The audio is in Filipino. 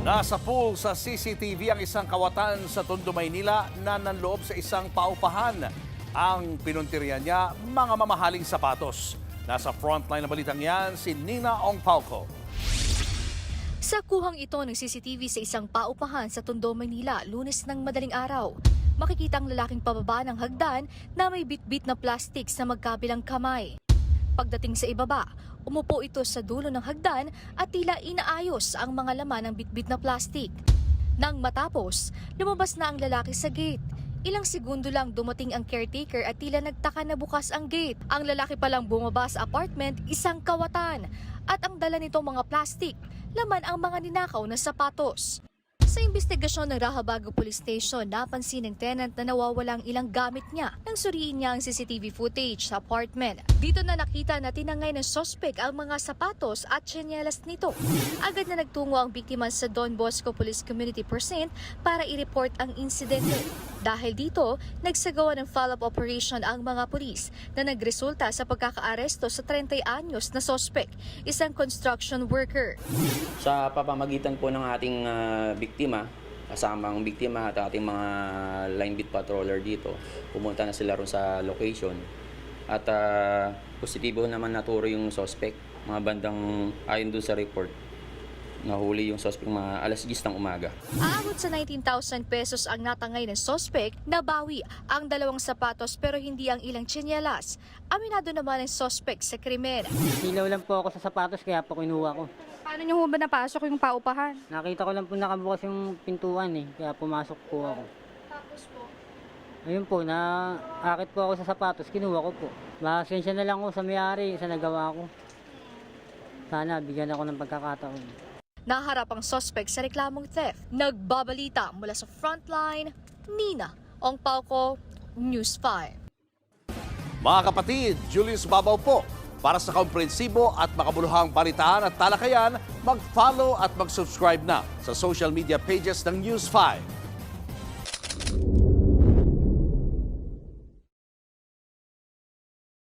Nasa pool sa CCTV ang isang kawatan sa Tondo, Maynila na nanloob sa isang paupahan. Ang pinuntirya niya, mga mamahaling sapatos. Nasa frontline ng balitang yan, si Nina Ong Pauco. Sa kuhang ito ng CCTV sa isang paupahan sa Tondo, Maynila, Lunes ng madaling araw, makikita ang lalaking pababa ng hagdan na may bitbit na plastic sa magkabilang kamay. Pagdating sa ibaba, umupo ito sa dulo ng hagdan at tila inaayos ang mga laman ng bitbit na plastic. Nang matapos, lumabas na ang lalaki sa gate. Ilang segundo lang dumating ang caretaker at tila nagtaka na bukas ang gate. Ang lalaki palang bumaba sa apartment, isang kawatan. At ang dala nitong mga plastic, laman ang mga ninakaw na sapatos. Sa investigasyon ng Rahabago Police Station, napansin ng tenant na nawawala ang ilang gamit niya nang suriin niya ang CCTV footage sa apartment. Dito na nakita na tinangay ng suspect ang mga sapatos at tsinelas nito. Agad na nagtungo ang biktima sa Don Bosco Police Community Precinct para i-report ang insidente. Dahil dito, nagsagawa ng follow-up operation ang mga pulis na nagresulta sa pagkakaaresto sa 30 anyos na suspect, isang construction worker. Sa papamagitan po ng ating biktima, kasama ang biktima at ating mga line beat patroller dito, pumunta na sila ron sa location. At positibo naman naturo yung suspect, mga bandang ayon doon sa report. Nahuli yung suspect mga alas 10 ng umaga. Aabot sa 19,000 pesos ang natangay ng suspect, nabawi ang dalawang sapatos pero hindi ang ilang tsinelas. Aminado naman ang suspect sa krimen. Ilaw lang po ako sa sapatos kaya po kinuha ko. Paano niyo ba napasok yung paupahan? Nakita ko lang po nakabukas yung pintuan kaya pumasok po ako. Tapos po? Ayun po, naakit po ako sa sapatos, kinuha ko po. Masensya na lang ako sa may-ari sa nagawa ko. Sana bigyan ako ng pagkakataon. Naharap ang suspect sa reklamong theft. Nagbabalita mula sa frontline, Nina Ong Pauco, News 5. Mga kapatid, Julius Babaw po. Para sa komprehensibo at makabuluhang balitaan at talakayan, mag-follow at mag-subscribe na sa social media pages ng News 5.